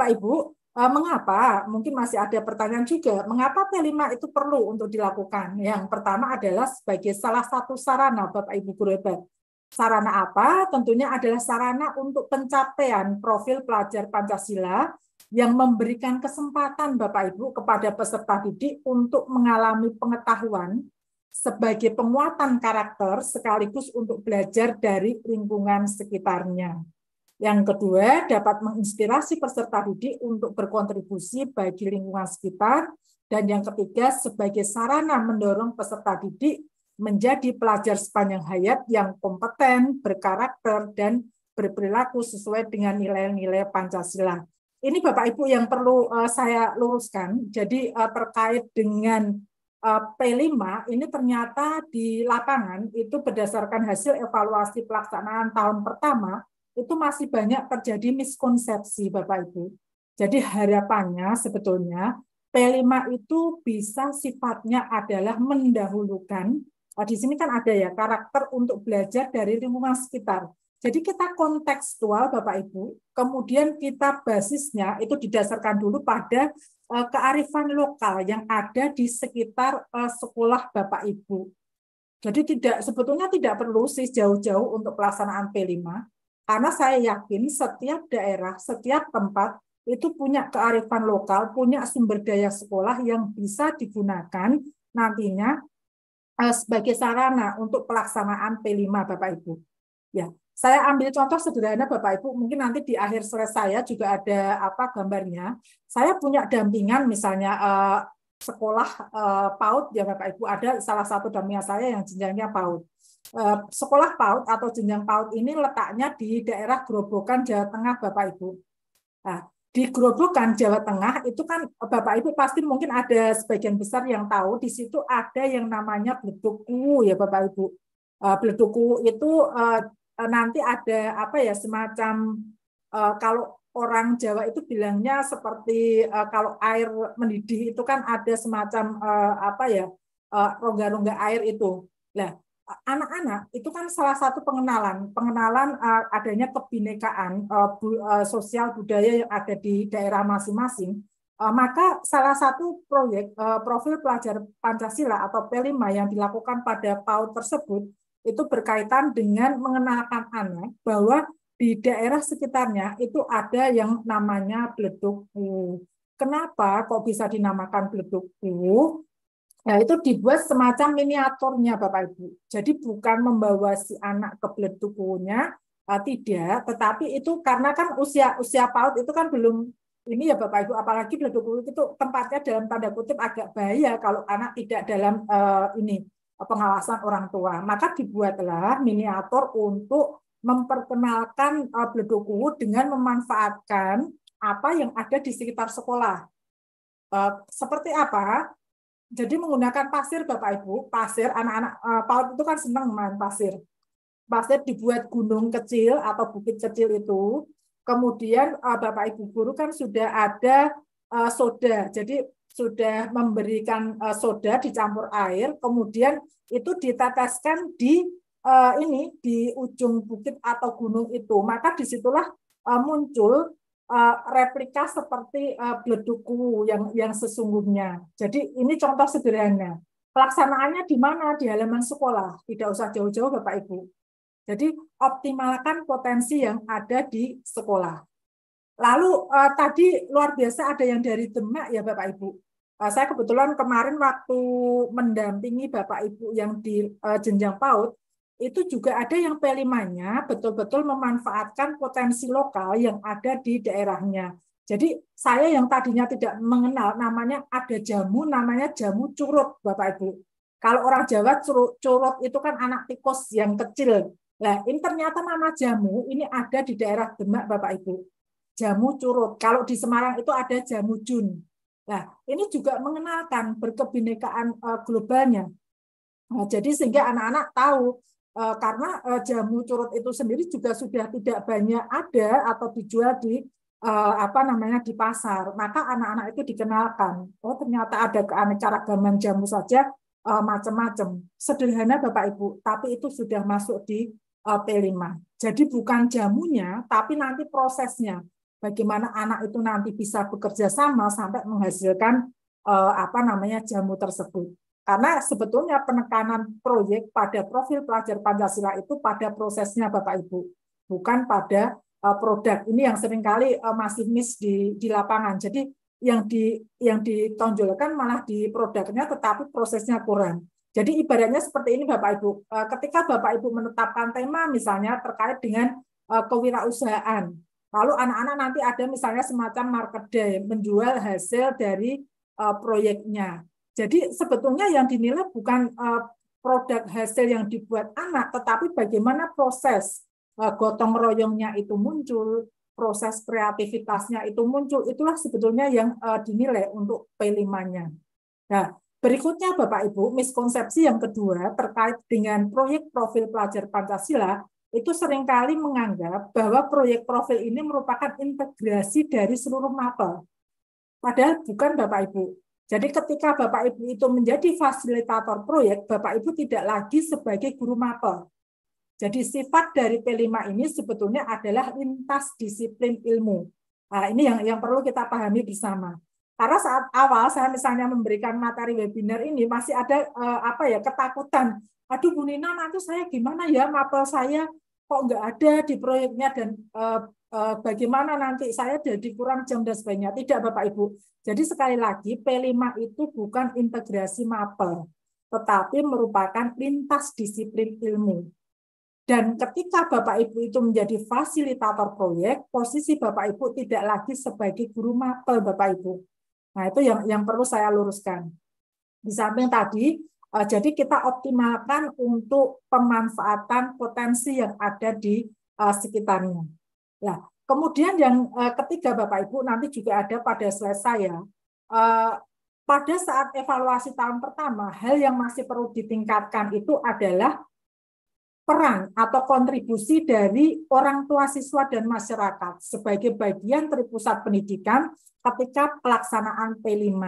Bapak Ibu, mengapa? Mungkin masih ada pertanyaan juga, mengapa P5 itu perlu untuk dilakukan? Yang pertama adalah sebagai salah satu sarana, Bapak Ibu guru hebat. Sarana apa? Tentunya adalah sarana untuk pencapaian profil pelajar Pancasila yang memberikan kesempatan Bapak Ibu kepada peserta didik untuk mengalami pengetahuan sebagai penguatan karakter sekaligus untuk belajar dari lingkungan sekitarnya. Yang kedua, dapat menginspirasi peserta didik untuk berkontribusi bagi lingkungan sekitar. Dan yang ketiga, sebagai sarana mendorong peserta didik menjadi pelajar sepanjang hayat yang kompeten, berkarakter, dan berperilaku sesuai dengan nilai-nilai Pancasila. Ini Bapak Ibu yang perlu saya luruskan. Jadi terkait dengan P5 ini ternyata di lapangan itu berdasarkan hasil evaluasi pelaksanaan tahun pertama itu masih banyak terjadi miskonsepsi Bapak Ibu. Jadi harapannya sebetulnya P5 itu bisa sifatnya adalah mendahulukan. Di sini kan ada ya karakter untuk belajar dari lingkungan sekitar. Jadi kita kontekstual Bapak Ibu, kemudian kita basisnya itu didasarkan dulu pada kearifan lokal yang ada di sekitar sekolah Bapak Ibu. Jadi sebetulnya tidak perlu sih jauh-jauh untuk pelaksanaan P5, karena saya yakin setiap daerah, setiap tempat itu punya kearifan lokal, punya sumber daya sekolah yang bisa digunakan nantinya sebagai sarana untuk pelaksanaan P5 Bapak Ibu. Ya, saya ambil contoh sederhana Bapak Ibu, mungkin nanti di akhir slide saya juga ada gambarnya. Saya punya dampingan misalnya sekolah PAUD ya Bapak Ibu, ada salah satu dampingan saya yang jenjangnya PAUD. Sekolah PAUD atau jenjang PAUD ini letaknya di daerah Grobogan, Jawa Tengah Bapak Ibu. Nah, di Grobogan, Jawa Tengah itu kan Bapak Ibu pasti mungkin ada sebagian besar yang tahu di situ ada yang namanya Bleduku ya Bapak Ibu. Bleduku itu nanti ada semacam kalau orang Jawa itu bilangnya seperti kalau air mendidih itu kan ada semacam rongga-rongga air itu. Nah, anak-anak itu kan salah satu pengenalan adanya kebinekaan sosial budaya yang ada di daerah masing-masing. Maka salah satu proyek profil pelajar Pancasila atau P5 yang dilakukan pada PAUD tersebut itu berkaitan dengan mengenalkan anak bahwa di daerah sekitarnya itu ada yang namanya Bleduku. Kenapa kok bisa dinamakan Bleduku? Nah, itu dibuat semacam miniaturnya Bapak Ibu. Jadi bukan membawa si anak ke Bledukunya, tidak, tetapi itu karena kan usia PAUD itu kan belum ini ya Bapak Ibu, apalagi Bleduku itu tempatnya dalam tanda kutip agak bahaya kalau anak tidak dalam pengawasan orang tua. Maka dibuatlah miniatur untuk memperkenalkan Bleduku dengan memanfaatkan apa yang ada di sekitar sekolah. Seperti apa? Jadi menggunakan pasir Bapak Ibu, pasir anak-anak PAUD itu kan senang main pasir. Pasir dibuat gunung kecil atau bukit kecil itu. Kemudian Bapak Ibu guru kan sudah ada soda. Jadi sudah memberikan soda dicampur air, kemudian itu diteteskan di di ujung bukit atau gunung itu. Maka disitulah muncul replika seperti Bleduku yang sesungguhnya. Jadi ini contoh sederhana. Pelaksanaannya di mana? Di halaman sekolah. Tidak usah jauh-jauh Bapak Ibu. Jadi optimalkan potensi yang ada di sekolah. Lalu tadi luar biasa ada yang dari Demak ya Bapak Ibu. Saya kebetulan kemarin waktu mendampingi Bapak Ibu yang di jenjang PAUD, itu juga ada yang P5-nya betul-betul memanfaatkan potensi lokal yang ada di daerahnya. Jadi saya yang tadinya tidak mengenal namanya ada jamu, namanya jamu curut Bapak Ibu. Kalau orang Jawa curut itu kan anak tikus yang kecil. Nah, ini ternyata nama jamu ini ada di daerah Demak Bapak Ibu. Jamu curut. Kalau di Semarang itu ada jamu jun. Nah, ini juga mengenalkan berkebinekaan globalnya. Nah, jadi sehingga anak-anak tahu karena jamu curut itu sendiri juga sudah tidak banyak ada atau dijual di di pasar. Maka anak-anak itu dikenalkan. Oh, ternyata ada keanekaragaman jamu saja macam-macam. Sederhana Bapak Ibu, tapi itu sudah masuk di P5. Jadi bukan jamunya, tapi nanti prosesnya. bagaimana anak itu nanti bisa bekerja sama sampai menghasilkan jamu tersebut. Karena sebetulnya penekanan proyek pada profil pelajar Pancasila itu pada prosesnya Bapak Ibu, bukan pada produk. Ini yang seringkali masih miss di lapangan. Jadi yang ditonjolkan malah di produknya, tetapi prosesnya kurang. Jadi ibaratnya seperti ini Bapak Ibu, ketika Bapak Ibu menetapkan tema misalnya terkait dengan kewirausahaan, lalu anak-anak nanti ada misalnya semacam market day, menjual hasil dari proyeknya. Jadi sebetulnya yang dinilai bukan produk hasil yang dibuat anak, tetapi bagaimana proses gotong royongnya itu muncul, proses kreativitasnya itu muncul, itulah sebetulnya yang dinilai untuk P5-nya. Nah, berikutnya Bapak Ibu, miskonsepsi yang kedua terkait dengan proyek profil pelajar Pancasila, itu seringkali menganggap bahwa proyek profil ini merupakan integrasi dari seluruh mapel. Padahal bukan Bapak Ibu. Jadi ketika Bapak Ibu itu menjadi fasilitator proyek, Bapak Ibu tidak lagi sebagai guru mapel. Jadi sifat dari P5 ini sebetulnya adalah lintas disiplin ilmu. Nah, ini yang perlu kita pahami bersama. Karena saat awal saya misalnya memberikan materi webinar ini masih ada ketakutan. Aduh Bu Nina, nanti saya gimana ya, mapel saya kok nggak ada di proyeknya, dan bagaimana nanti saya jadi kurang jam dan sebagainya. Tidak Bapak Ibu. Jadi sekali lagi P5 itu bukan integrasi mapel, tetapi merupakan lintas disiplin ilmu. Dan ketika Bapak Ibu itu menjadi fasilitator proyek, posisi Bapak Ibu tidak lagi sebagai guru mapel Bapak Ibu. Nah, itu yang perlu saya luruskan. Di samping tadi, jadi kita optimalkan untuk pemanfaatan potensi yang ada di sekitarnya. Nah, kemudian yang ketiga Bapak Ibu, nanti juga ada pada slide saya, pada saat evaluasi tahun pertama, hal yang masih perlu ditingkatkan itu adalah peran atau kontribusi dari orang tua siswa dan masyarakat sebagai bagian dari pusat pendidikan ketika pelaksanaan P5.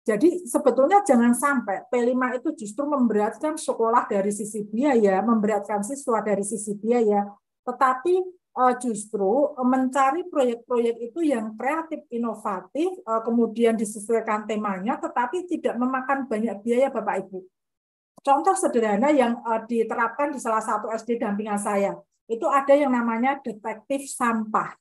Jadi sebetulnya jangan sampai P5 itu justru memberatkan sekolah dari sisi biaya, memberatkan siswa dari sisi biaya, tetapi justru mencari proyek-proyek itu yang kreatif, inovatif, kemudian disesuaikan temanya, tetapi tidak memakan banyak biaya Bapak Ibu. Contoh sederhana yang diterapkan di salah satu SD dampingan saya, itu ada yang namanya detektif sampah.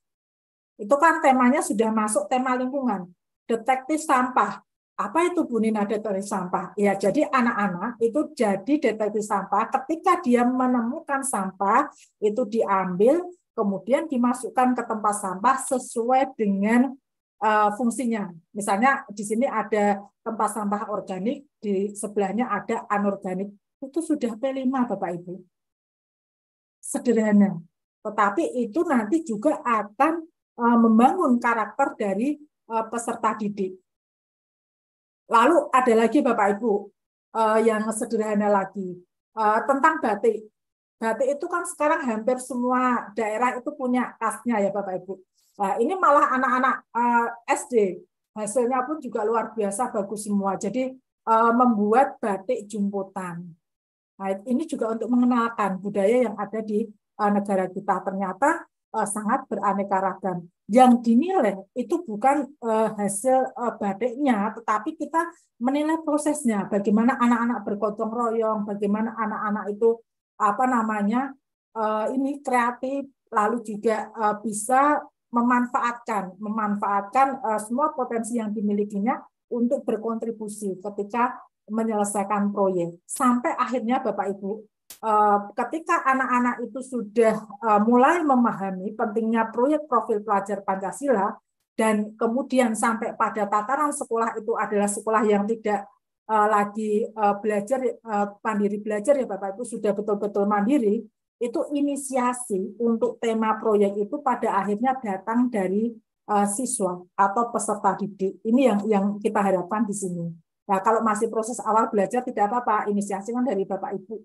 Itu kan temanya sudah masuk tema lingkungan. Detektif sampah. Apa itu Bu Nina detektif sampah? Ya, jadi anak-anak itu jadi detektif sampah ketika dia menemukan sampah, itu diambil, kemudian dimasukkan ke tempat sampah sesuai dengan fungsinya. Misalnya di sini ada tempat sampah organik, di sebelahnya ada anorganik. Itu sudah P5 Bapak Ibu. Sederhana. Tetapi itu nanti juga akan membangun karakter dari peserta didik. Lalu ada lagi Bapak Ibu yang sederhana lagi tentang batik. Batik itu kan sekarang hampir semua daerah itu punya khasnya ya Bapak Ibu. Nah, ini malah anak-anak SD, hasilnya pun juga luar biasa bagus semua. Jadi membuat batik jumputan. Nah, ini juga untuk mengenalkan budaya yang ada di negara kita. Ternyata sangat beraneka ragam. Yang dinilai itu bukan hasil batiknya, tetapi kita menilai prosesnya. Bagaimana anak-anak bergotong royong, bagaimana anak-anak itu ini kreatif, lalu juga bisa memanfaatkan semua potensi yang dimilikinya untuk berkontribusi ketika menyelesaikan proyek. Sampai akhirnya Bapak Ibu, ketika anak-anak itu sudah mulai memahami pentingnya proyek profil pelajar Pancasila, dan kemudian sampai pada tataran sekolah itu adalah sekolah yang tidak lagi belajar mandiri belajar ya Bapak Ibu, sudah betul-betul mandiri, itu inisiasi untuk tema proyek itu pada akhirnya datang dari siswa atau peserta didik. Ini yang kita harapkan di sini. Nah, kalau masih proses awal belajar tidak apa-apa, inisiasi kan dari Bapak Ibu.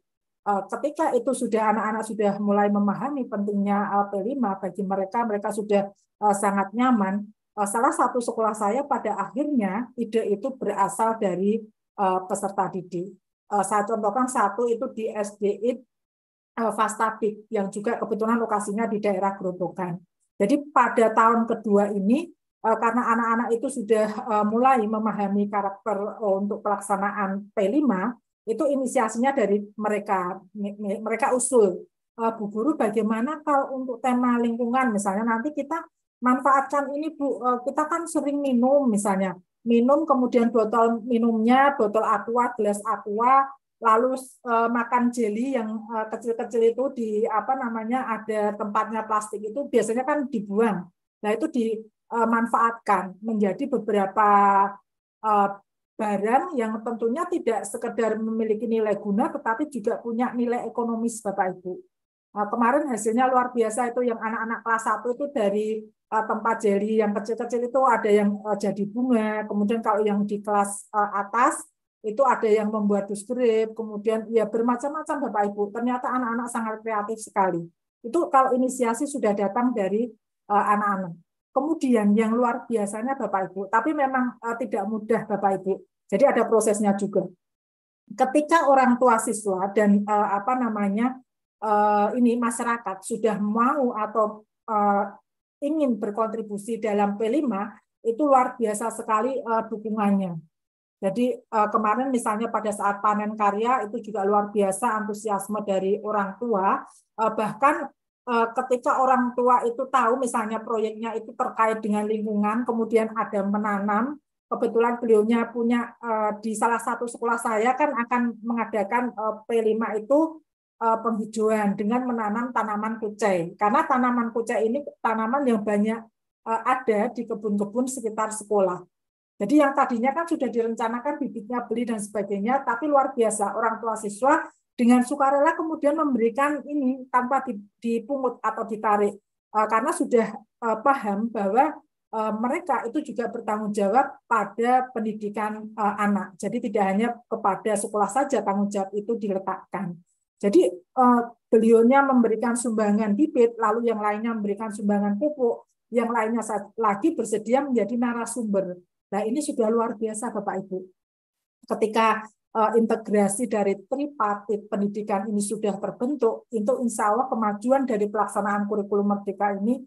Ketika itu sudah anak-anak sudah mulai memahami pentingnya P5 bagi mereka sudah sangat nyaman. Salah satu sekolah saya pada akhirnya ide itu berasal dari peserta didik. Saya contohkan satu itu di SDI Fastabik yang juga kebetulan lokasinya di daerah Grobogan. Jadi pada tahun kedua ini karena anak-anak itu sudah mulai memahami karakter untuk pelaksanaan P5, itu inisiasinya dari mereka. Mereka usul, Bu Guru bagaimana kalau untuk tema lingkungan misalnya nanti kita manfaatkan ini Bu, kita kan sering minum misalnya, minum kemudian botol minumnya, botol aqua, gelas aqua, lalu makan jelly yang kecil-kecil itu di apa namanya ada tempatnya plastik itu biasanya kan dibuang. Nah itu dimanfaatkan menjadi beberapa barang yang tentunya tidak sekedar memiliki nilai guna tetapi juga punya nilai ekonomis Bapak Ibu. Kemarin hasilnya luar biasa itu yang anak-anak kelas 1 itu dari tempat jelly yang kecil-kecil itu ada yang jadi bunga, kemudian kalau yang di kelas atas itu ada yang membuat dus grip, kemudian ya bermacam-macam Bapak Ibu. Ternyata anak-anak sangat kreatif sekali. Itu kalau inisiasi sudah datang dari anak-anak. Kemudian yang luar biasanya Bapak Ibu, tapi memang tidak mudah Bapak Ibu. Jadi ada prosesnya juga. Ketika orang tua siswa dan apa namanya ini masyarakat sudah mau atau ingin berkontribusi dalam P5, itu luar biasa sekali dukungannya. Jadi kemarin misalnya pada saat panen karya itu juga luar biasa antusiasme dari orang tua. Bahkan ketika orang tua itu tahu misalnya proyeknya itu terkait dengan lingkungan, kemudian ada menanam, kebetulan beliaunya punya di salah satu sekolah saya kan akan mengadakan P5 itu penghijauan dengan menanam tanaman kucai. Karena tanaman kucai ini tanaman yang banyak ada di kebun-kebun sekitar sekolah. Jadi yang tadinya kan sudah direncanakan bibitnya beli dan sebagainya, tapi luar biasa orang tua siswa dengan sukarela kemudian memberikan ini tanpa dipungut atau ditarik karena sudah paham bahwa mereka itu juga bertanggung jawab pada pendidikan anak. Jadi tidak hanya kepada sekolah saja tanggung jawab itu diletakkan. Jadi beliaunya memberikan sumbangan bibit, lalu yang lainnya memberikan sumbangan pupuk, yang lainnya lagi bersedia menjadi narasumber. Nah, ini sudah luar biasa Bapak Ibu. Ketika integrasi dari tripartit pendidikan ini sudah terbentuk, itu insya Allah kemajuan dari pelaksanaan kurikulum merdeka ini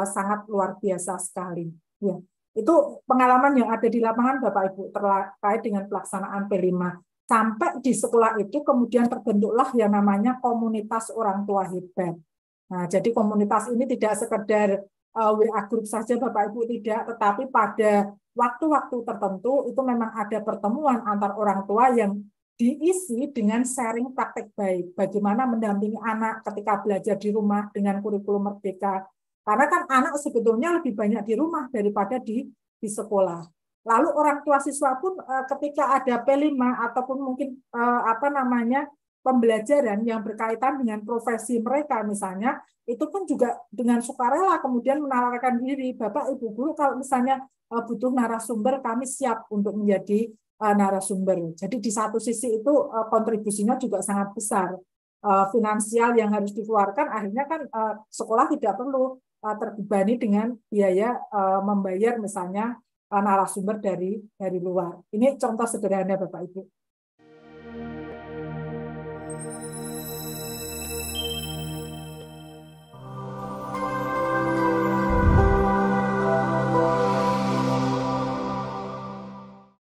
sangat luar biasa sekali. Ya, itu pengalaman yang ada di lapangan Bapak Ibu terkait dengan pelaksanaan P5. Sampai di sekolah itu kemudian terbentuklah yang namanya komunitas orang tua hebat. Nah, jadi komunitas ini tidak sekedar WA group saja Bapak Ibu tidak, tetapi pada waktu-waktu tertentu itu memang ada pertemuan antar orang tua yang diisi dengan sharing praktek baik. Bagaimana mendampingi anak ketika belajar di rumah dengan kurikulum merdeka. Karena kan anak sebetulnya lebih banyak di rumah daripada di sekolah. Lalu orang tua siswa pun ketika ada P5 ataupun mungkin apa namanya pembelajaran yang berkaitan dengan profesi mereka misalnya, itu pun juga dengan sukarela kemudian menawarkan diri, Bapak Ibu Guru kalau misalnya butuh narasumber kami siap untuk menjadi narasumber. Jadi di satu sisi itu kontribusinya juga sangat besar. Finansial yang harus dikeluarkan akhirnya kan sekolah tidak perlu terbebani dengan biaya membayar misalnya narasumber dari luar. Ini contoh sederhana Bapak Ibu.